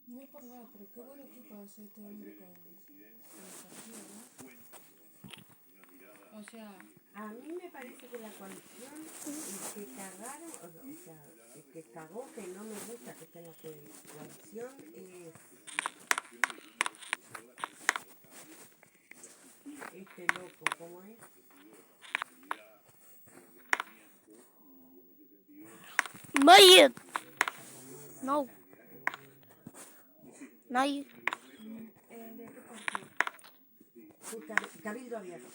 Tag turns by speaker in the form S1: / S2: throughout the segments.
S1: No es por nada, pero qué bueno que puede hacer este hombre con el partido, ¿no? O sea,
S2: a mí me parece que la coalición, el que cagaron, o sea, el que cagó, que no me gusta que esté en la coalición, es este loco, ¿cómo es?
S3: Mayit. No. Nay.
S1: ¿de qué partido?
S2: Cabildo abierto.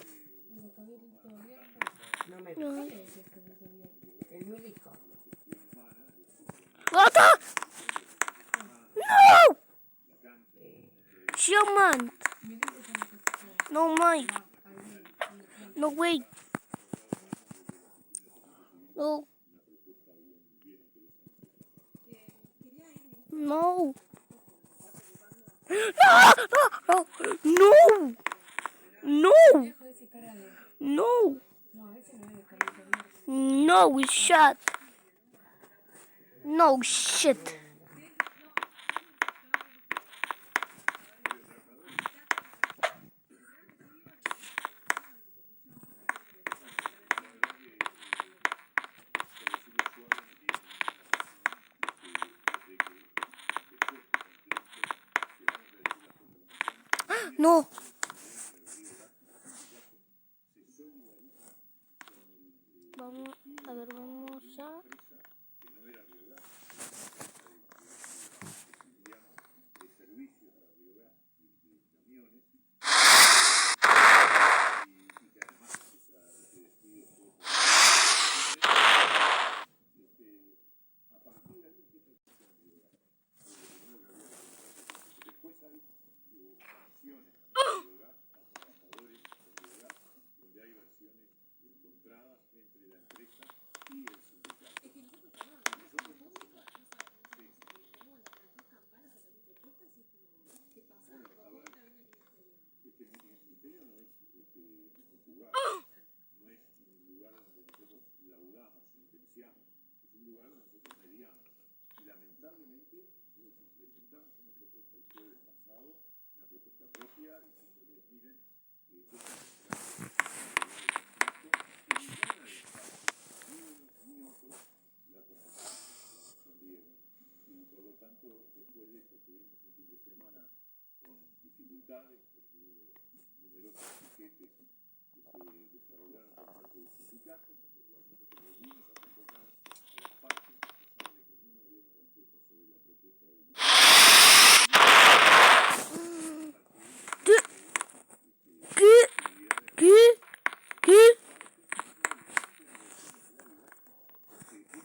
S1: ¿El de Cabildo Abierto?
S2: No me
S3: No.
S2: gusta.
S1: ¿Qué es el Cabildo Abierto?
S2: El milico.
S3: What? No! Shaman.
S1: Milico es el que
S3: No, Mike. No, wait. No. No. No. No.
S1: viejo ese cara de...
S3: No.
S1: No, ese no es el Cabildo Abierto.
S3: No, shut. No shit. No. Vamos, a ver, vamos a...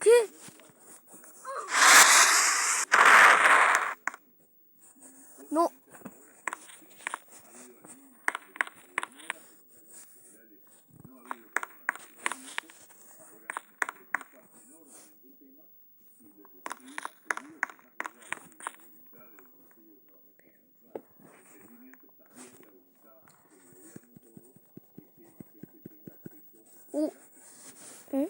S3: ¿Qué? No. ¿Eh?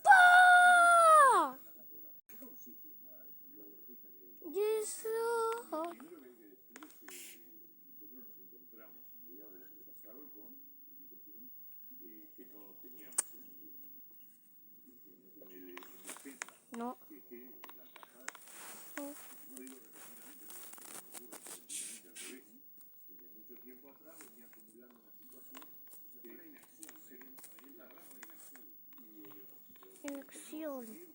S3: ¡Pa! Yes. No. No. Elección.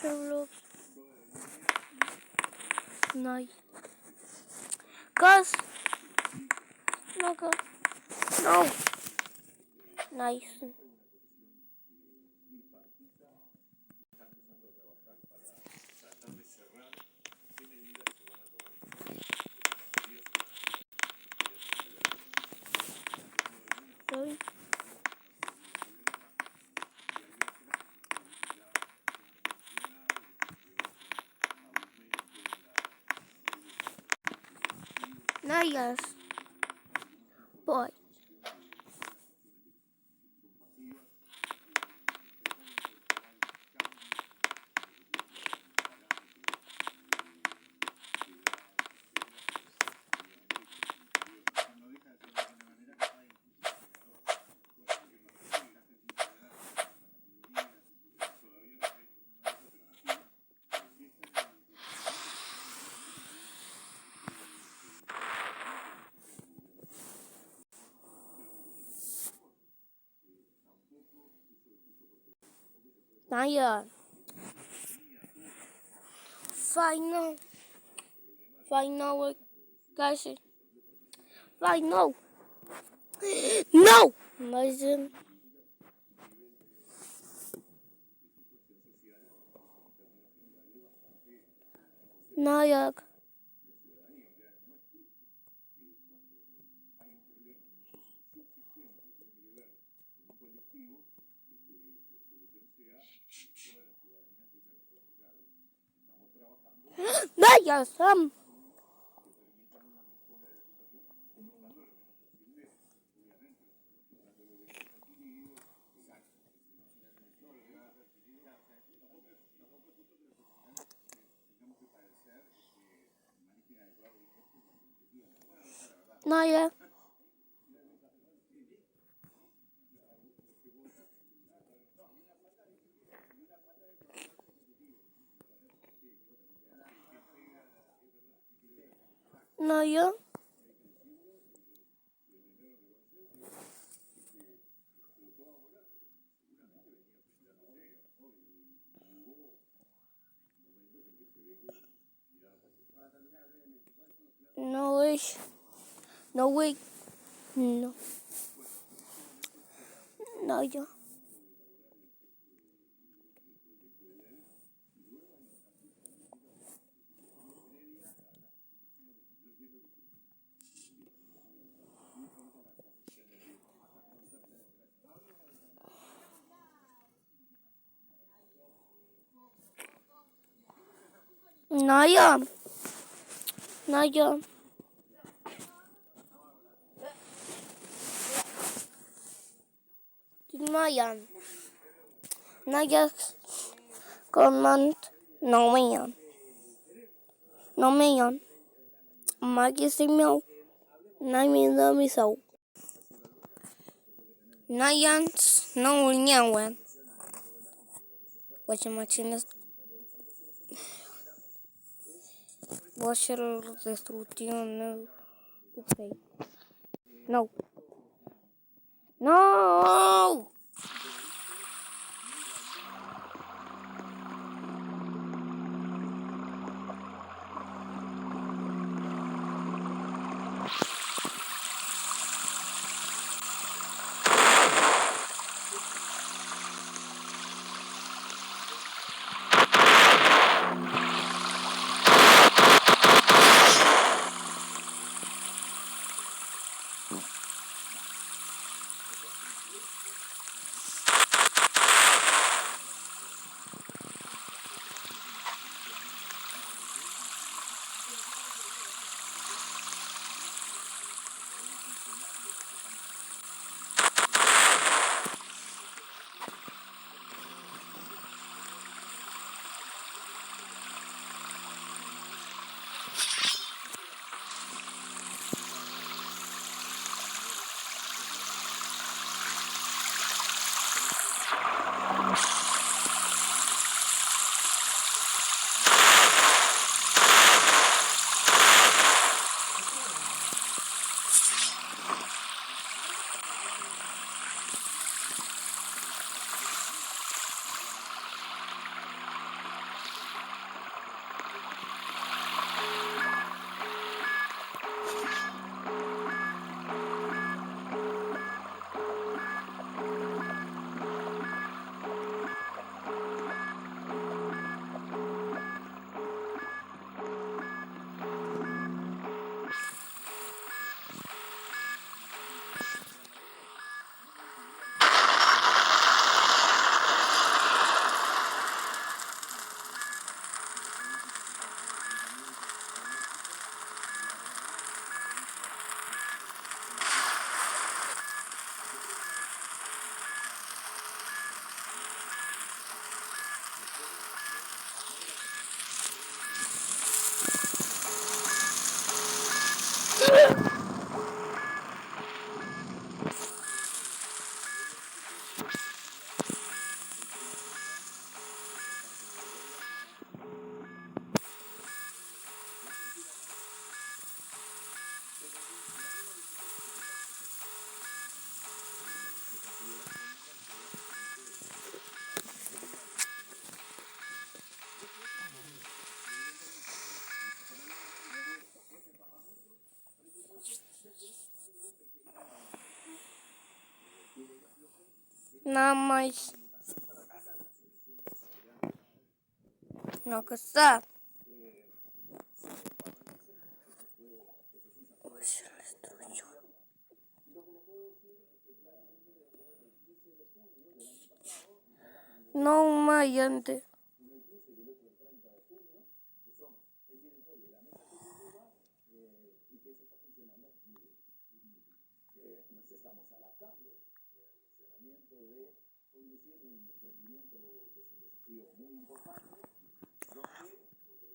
S3: Solo nice. Gus. No, Gus. No. Nice. Sorry. Nice. Boy. Nice. Final. Final, guys. Final. No. Amazing. Nice. Nice. Nice. Nice. No way. No way. No. No, yo. No, yo. No, yo. Mayan. Nayas command no man. No man. Magistral Namin miso. Nayans no unyawan. Watch machines. Watch destrucción. Okay. No. No. Nada mais. Não gostar. Não mediante.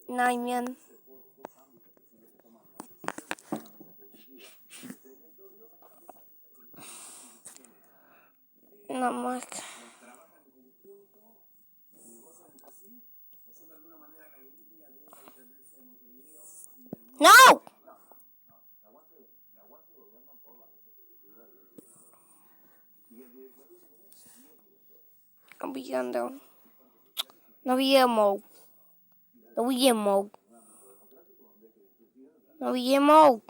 S3: Naimen. Nada más. No. No viendo. No viemos. No viemos. No viemos.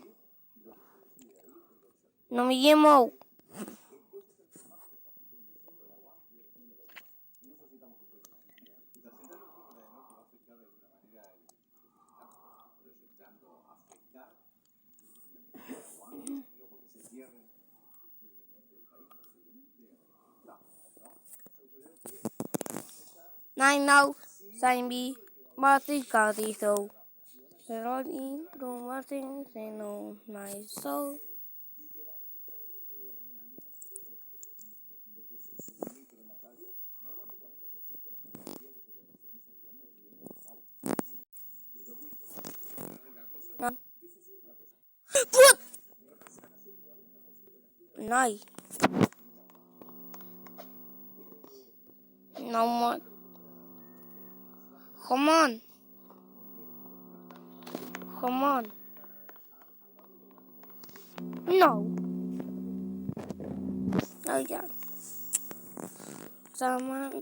S3: No viemos. Nine now. Sign B. Martin Cardizo. Rodin. Don Martin. Seno. Nice soul. What? Nice. No more. Come on. Come on. No. Oh yeah. Someone.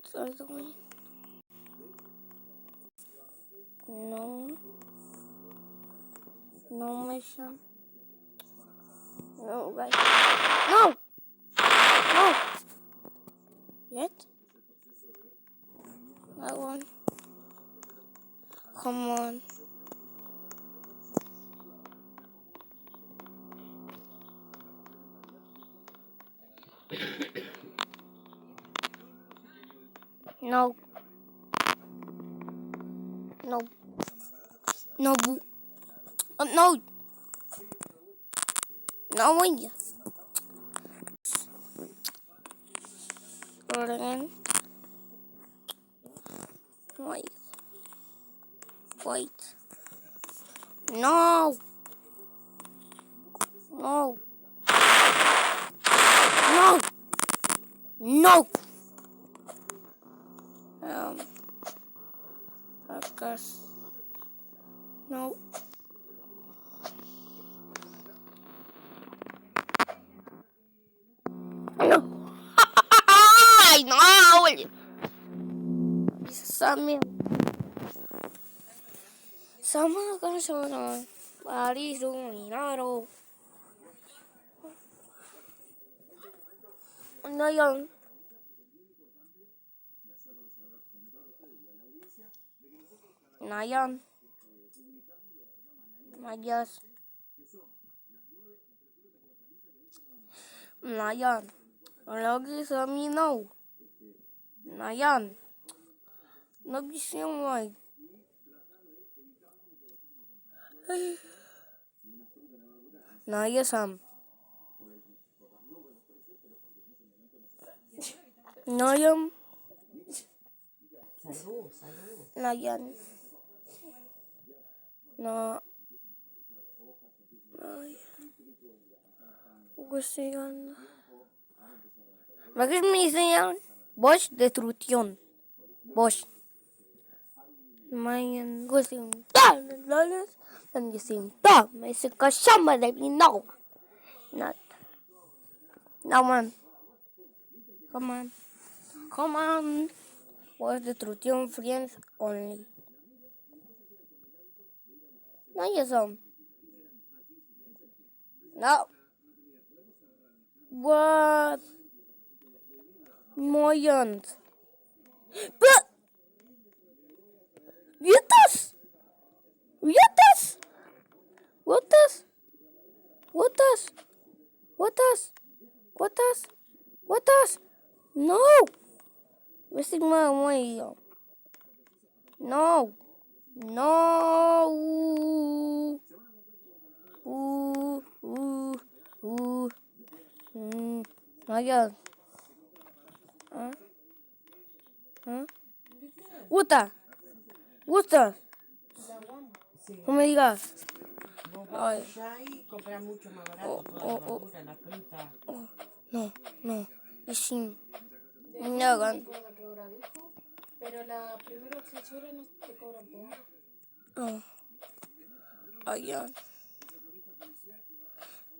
S3: No. No mission. No guys. No. No. Yet. That one. Come on. No. No. No. No. No way. Again. Wait. Wait. No. No. No. No. I guess. No. No. Ay, no. Sammy. Sama ka sana. Paris Ruminaro. Ano yun? Nayan. Mayas. Nayan. Lagi sa minaw. Nayan. Nagising ay. Nayasam. Nayam.
S2: Salud, salud.
S3: Nayan. Na. Ay. cuestión. ¿Para qué me enseñan? Bosch, destrucción. Bosch. Mayan cuestión. Dan cuestión. Me dice cachamba de no. Not. No man. Come on. Bosch, destrucción, friends only. No, ya son. No. What? Moyant. But. Vietas. Vietas. What? No. Wasting my way. No. Ayan. What?
S2: Sí.
S3: No me digas.
S2: Vos vas allá y compras mucho más barato toda la verdura, la fruta.
S3: No. Y sin.
S1: No
S3: Nagan.
S1: recuerdo qué hora dijo, pero la primera 3 horas no te cobran peor.
S3: Ayan.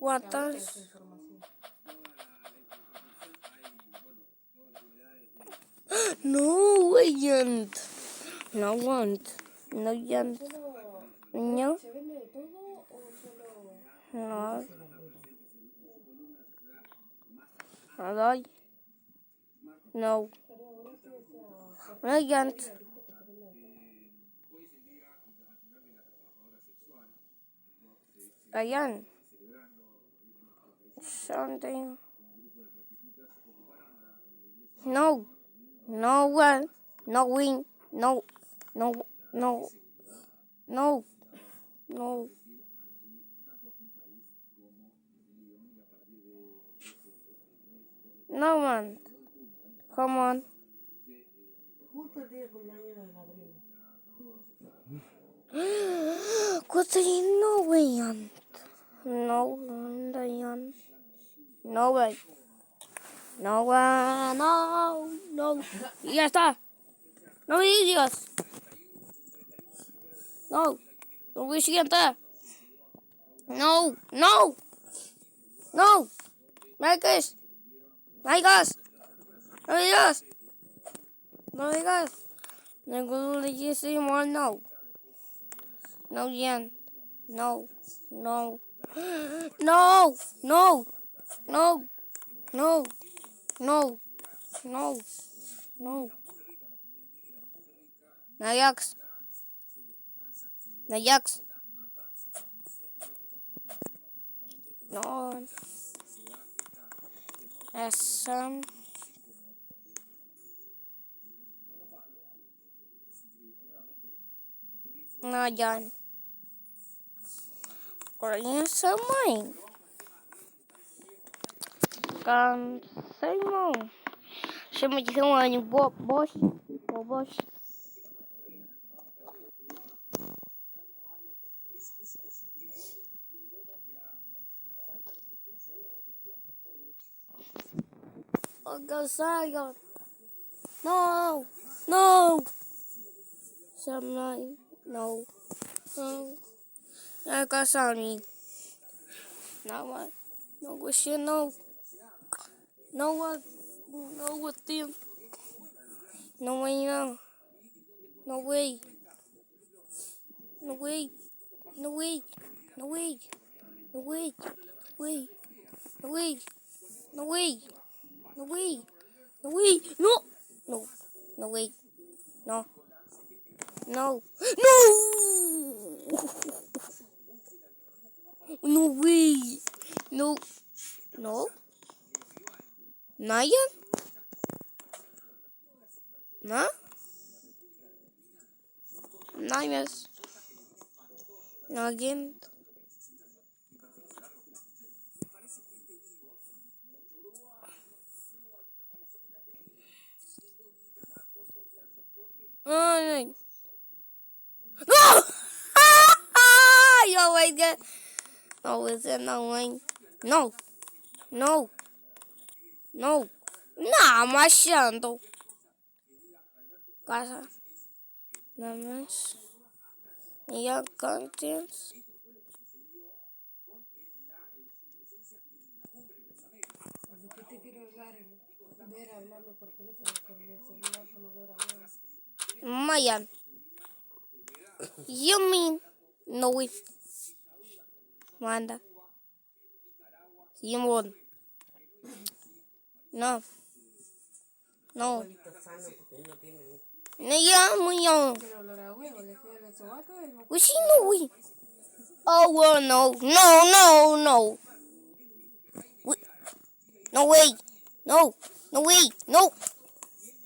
S1: Ahora
S3: ¿Cuántas?
S1: esa información.
S3: No, ayan. No want. No want. No.
S1: ¿Se vende de todo o solo...?
S3: No. Ay. No. No want. Ayan. Something. No. No one. No win. No. No man. Come on.
S2: Justo el día de cumpleaños de la prima.
S3: What do you know, Ian? No, Ian. No way. No. Y ya está. No me digas. No. No voy siguiente. No. Marcus. No me digas. No go to the anymore. No. No, Ian. No. Nayax. No. Asam. No, John. Korean Samai. Kan Samo. Siya may ginawa yung boss. Agasayon. No. Samai. No. Agasani. No. No question. No one. No with them. No way. No way. No. No way. No. Naya? Na? Nayas. Again. Ay. No! Oh my god. No, is it no way? No. No. No. Nada más llanto. Casa. Nada más. Y ya contents.
S1: Después te quiero ver hablando por teléfono con el celular con olor a huevo.
S3: Mayan. You mean no way. Manda. Simón. No. No.
S2: Huevito sano porque no tiene.
S3: No ya muy young.
S1: Pero olor a huevo, le queda el sobaco y el
S3: We see no way. Oh well no. No. We, no way. No. No way. No.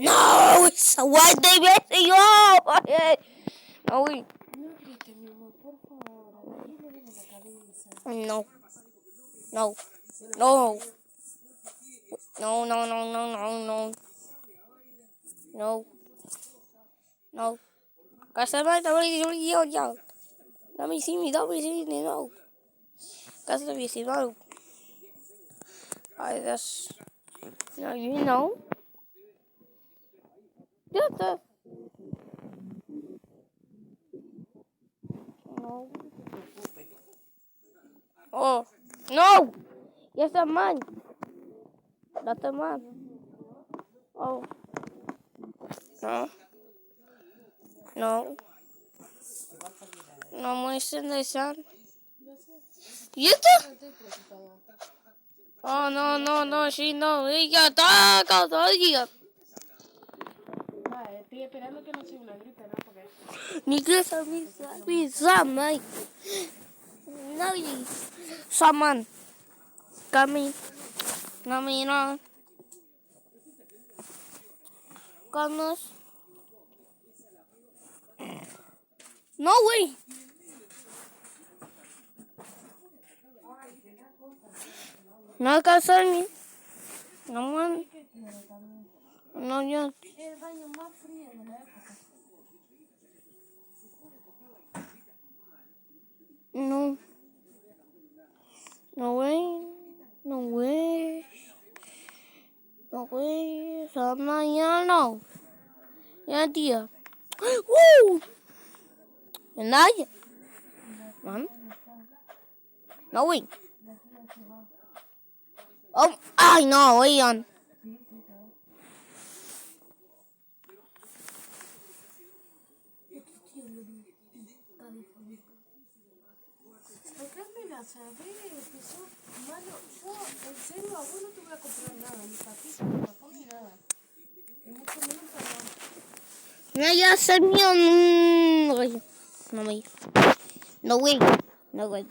S3: No, it's a white day messing up. No way.
S1: No grites, mi amor, por favor. A la le duele la cabeza.
S3: No. No. No. No. No. No. Customer, yo. Let me see me. No. Customer, see no. I just. No, you know. Get the. No. Oh. No! Yes, the man. Not the man. Oh. No. No. No muestren de sun. ¿Y esto?
S1: No estoy preocupada.
S3: Oh, no, sí, no. Ella está cansada.
S1: Estoy esperando que no sea una gripe, ¿no? Porque
S3: Ni que bisa, Mike. No, someone coming. No. Comes. No way. No cansarme. No man. No yo.
S1: es el baño más frío de la época.
S3: No. No way. Mañana. Ya día. ¡Woo! Nadie. Man. No way. Oh, ay no, oigan.
S1: Carmela, ¿sabes que sos malo? Yo, en serio, a vos no te voy a comprar nada, ni papita, ni papón, ni nada. Y mucho menos para
S3: No, ya se mío. No way. No way. No way. No way.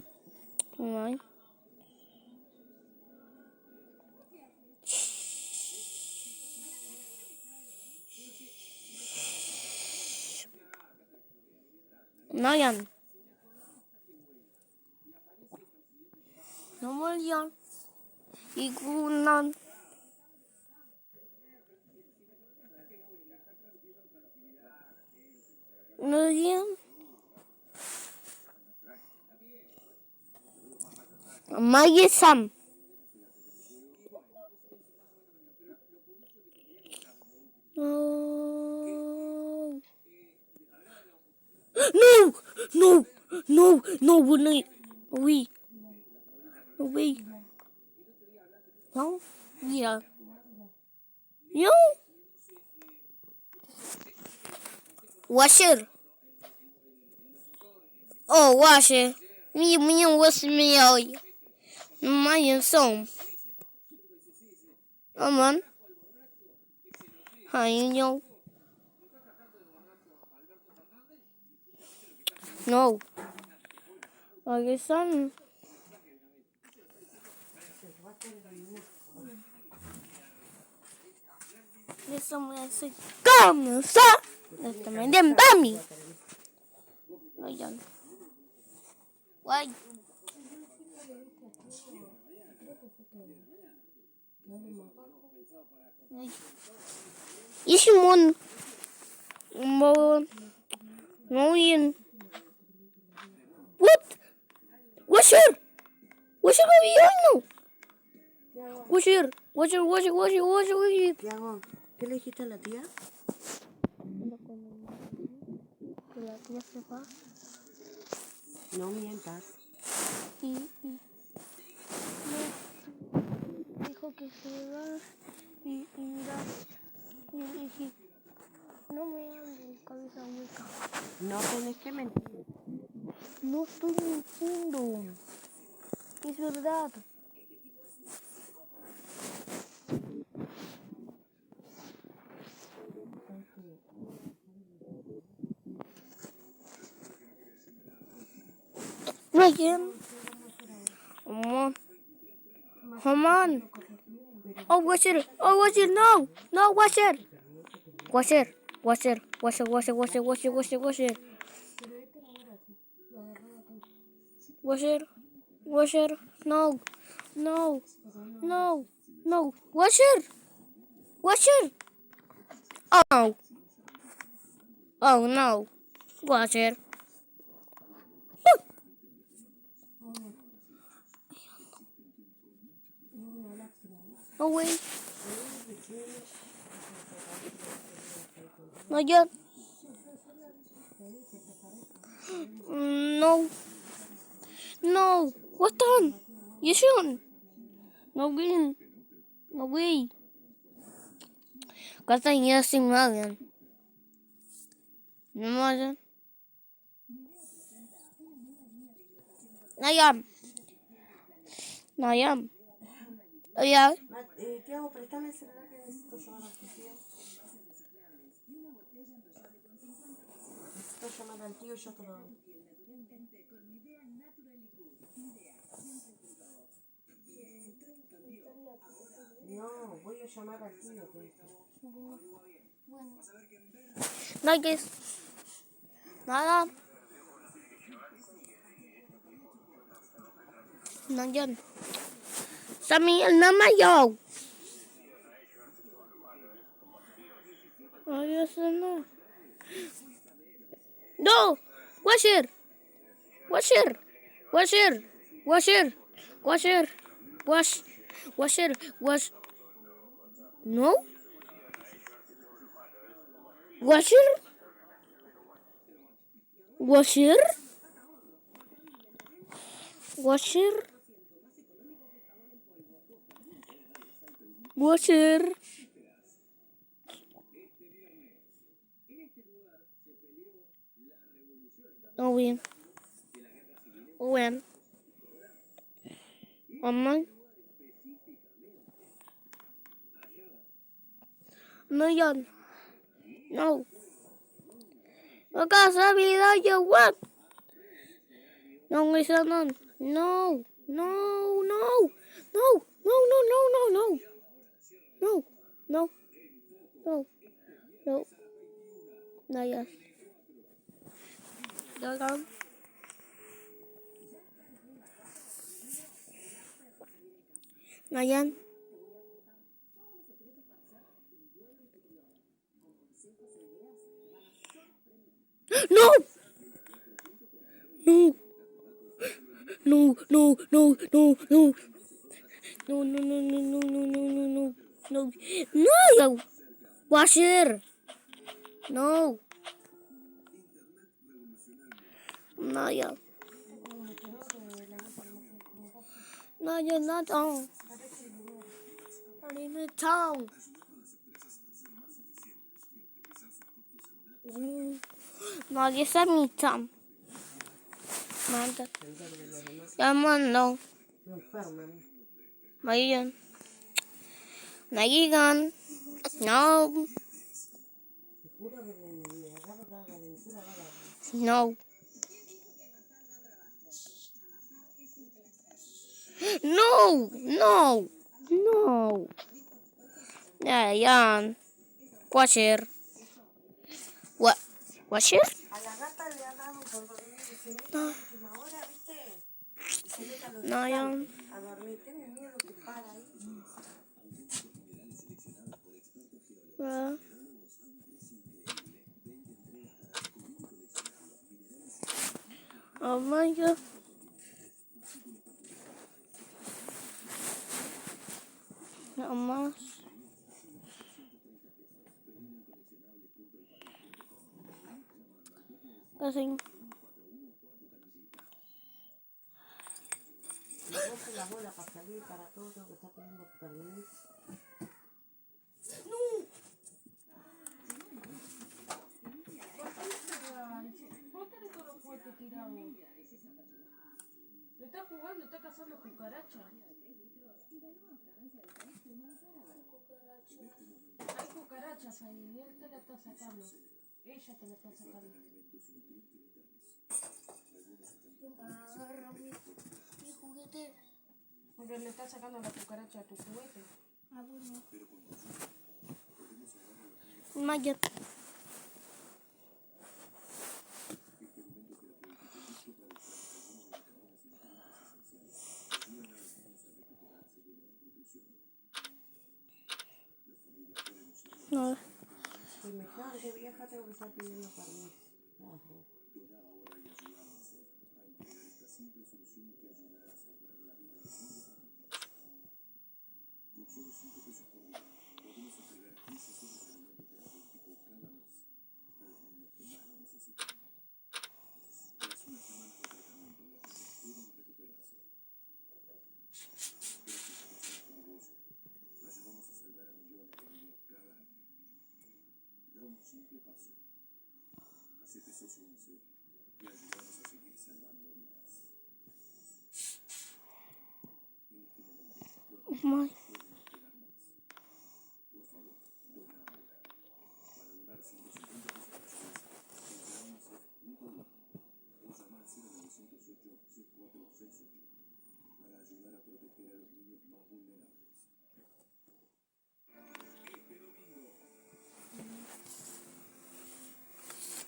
S3: No, ya. No more yan. Igunan. No yan. Maya Sam. No, we. No, yeah. You? Washer. Oh, washer. Me, what's me, oh, my son. Come on. Hi, you know. No. I guess son. There's someone that said, come, sir. That's the man, then bammy. No, John. Why? Ishimon. Million. What? What's your? What's your baby? Washer, washer, washer, washer, washer, washer.
S2: ¿Qué hago? ¿Qué le dijiste a la tía?
S3: Que la tía se va
S2: No mientas.
S3: y no, dijo que se va y mira, y le dije, no me hables, cabeza hueca.
S2: No tenés que mentir.
S3: No estoy mintiendo, es verdad. Ryan, come on. Oh, washer, no, no, washer. Washer, washer, washer, washer, washer, washer, washer, washer. Washer, washer, no, no, no, no, washer, washer. Oh, oh no, washer. Oh wait, no yet. No, no, what's done? You shouldn't. No green, no way. Gasta dinero sin nadie. No más. Nayam. Nayam. Oye,
S2: Tiago, préstame el celular que necesito llamar al tío. Necesito llamar al tío y yo te lo doy. No, voy a llamar al tío, te dije.
S3: Nuggies. Nada. Nandiyan. Samuel naman yaw. Ayos na. No! Washer! Washer! Washer! Washer! Washer! Wash! Washer! Wash! No? Washer? Washer? Washer? Washer? Oh, win. Win. Aman. No yan. No. Magkasabi na yung what? No, isa nun. No. No. No. No. No. No. No. No. No. No. No. No. No. No yan. Gagang. Na yan. No! No! No, no, no, no, no. No, no, no, no, no, no, no, no, no. No. No! Washer! No. No, yeah. No, you're not on. Not in the town. No, yes, I'm in town. Manda. Yaman, no. Mayan. Nagigan. No. No. No. No. No. Yeah, yan. Washer. What? Washer?
S2: A la gata le ha dado por dormir y se mete
S3: No.
S2: a última hora, ¿viste? Se mete a los
S3: No, yan.
S2: a dormir. Tengo miedo que para ahí.
S3: Oh my God. nada más. Así.
S2: Me rompe la bola para salir, para todo, tengo que estar pidiendo permiso.
S1: ¿Por qué tenés todos los juguetes tirados? ¿Le está jugando? ¿Está cazando cucaracha? Hay cucarachas ahí y él te la está sacando. Ella te la está sacando.
S3: Agarra mi juguete.
S1: Porque le está sacando la cucaracha a tu juguete.
S3: Ah, bueno. Maya. No.
S2: Semejante vieja, tengo que estar pidiendo permiso.
S3: My.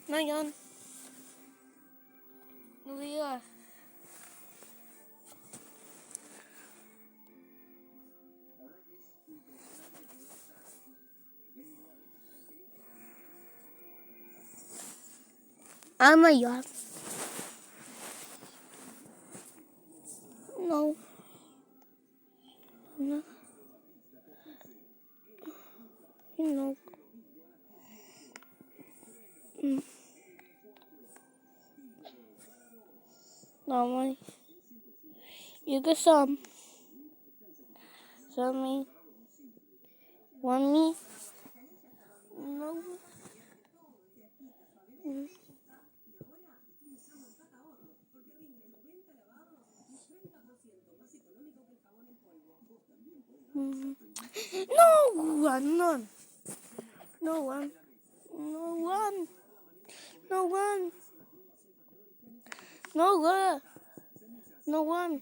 S3: No, John. No digas. Oh my God. No. No. No. No, my. You get some. Some me. Want me? No. No one, none. No one. No one. No one. No one. No one.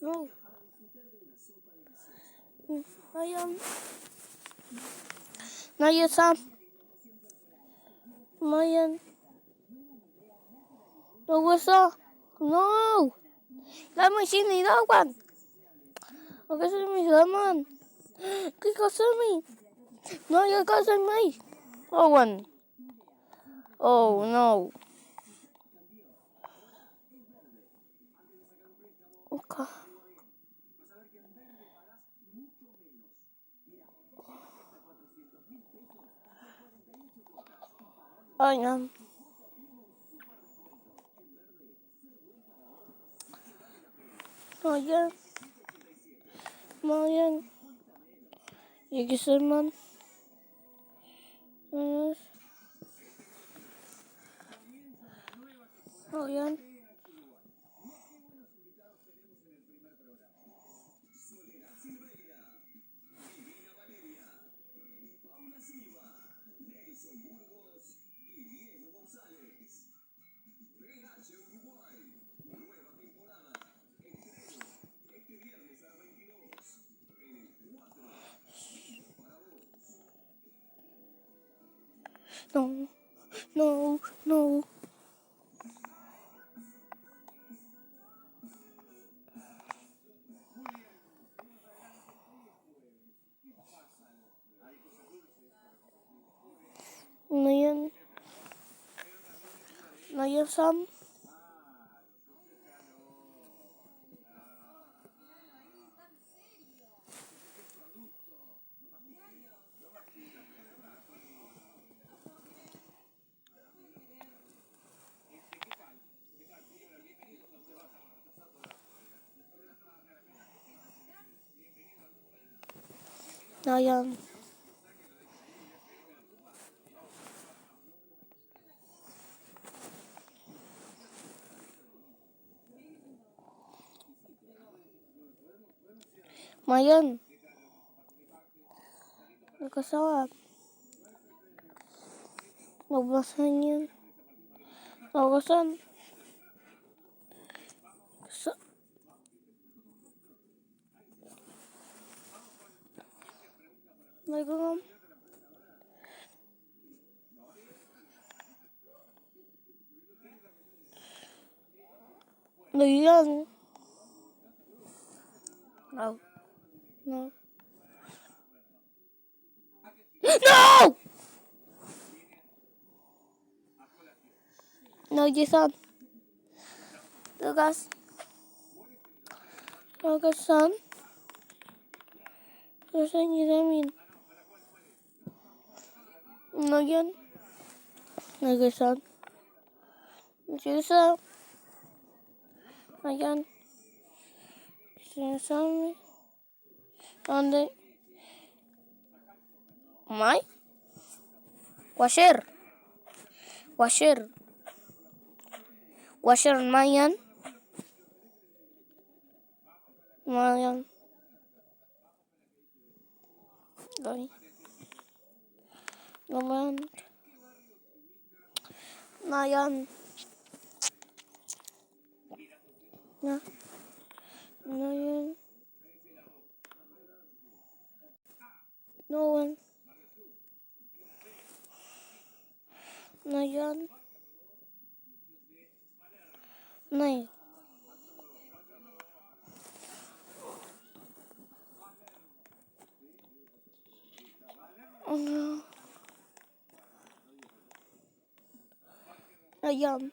S3: No. I am. No, you some. Mayan. No, what's up? No. Let me see the dog one. Okay, see me, someone. ¿Qué cosa me? No, you cosa me. Oh, one. Oh, no. Okay. I am. Mayan. Mayan. You get someone. Yes. Mayan. No. No. No. Mayan. Mayan some. No, yan. Mayan. Nagkasawap. Nagbasan yan. Nagbasan. Nagkasawap. Ayan. No. No. No! No, Jason. Lucas. Lucas, son. Jason, Jason. No, yan. No, Jason. Jason. Ayan. Jason. ¿Dónde? ¿Mai? Washer. Washer. Washer, Mayan. Mayan. Gani. Naman. Mayan. Na. Mayan. No one. Mayan. Nay. Ayan.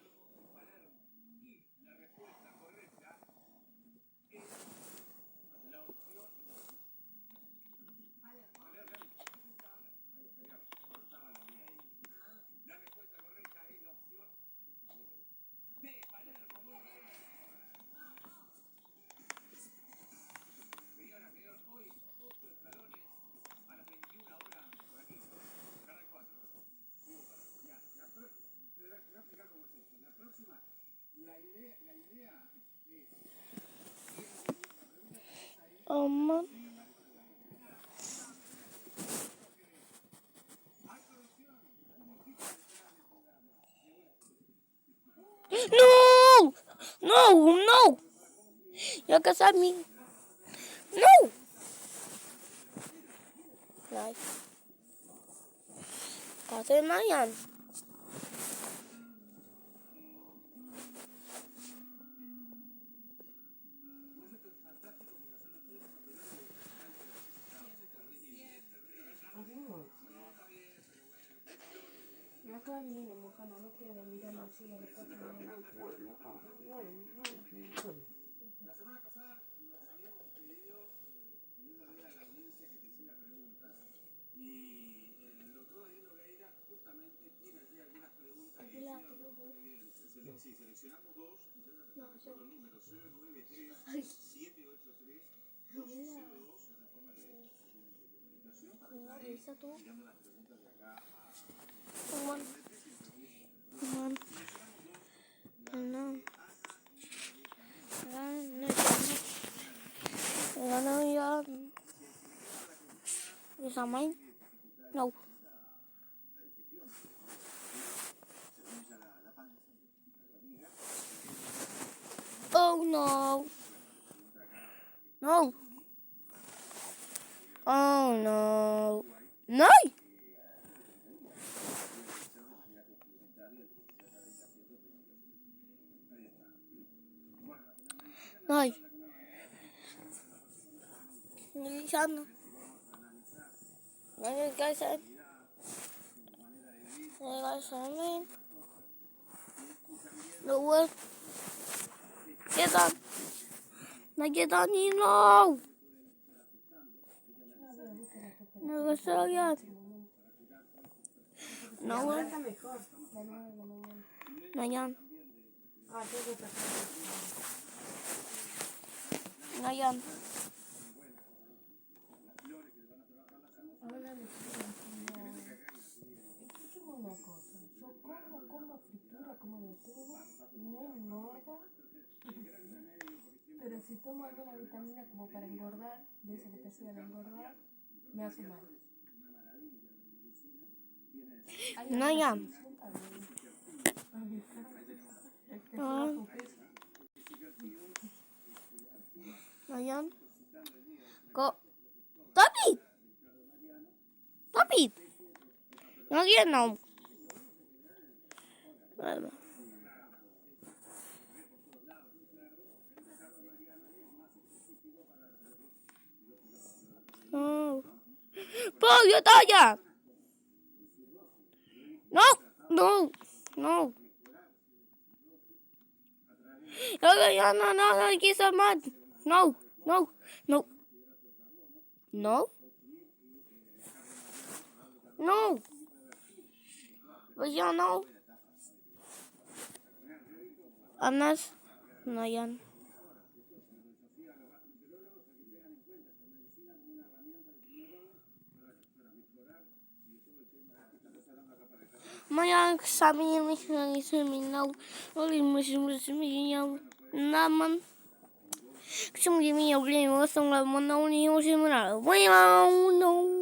S3: Man. No! No! No! Ya kasami. No! Nay. Kasi na yan.
S1: Acá viene, mojana, no queda mirando así a los 4 de la Ano yan? Bisa main? No. Oh no. No. Oh no. No. No. Đi sân. Nói cái sân. Nói cái sân lên. Đủ ơi. Get on. Now get on you know. No so yet. No one. Nayan. Nayan. como de todo, no engordo, pero si tomo alguna vitamina como para engordar, de eso que te ayudan a engordar, me hace mal. ¿Hay
S3: No,
S1: alguna
S3: ya.
S1: solución a mi es que se bajo peso?
S3: Ayan. Go. Papi! Papi! Ayan na. No. Pollo talla! No! No! No! No, no, no, get some mud. No, no, no. No? No. But you know. Anas. No, yan. Maya sabi niya may suminaw. Oli mo suminaw. Naman. Kasi mo yung may yung gusto mo na mo na ulit yung suminaw. Wow, no.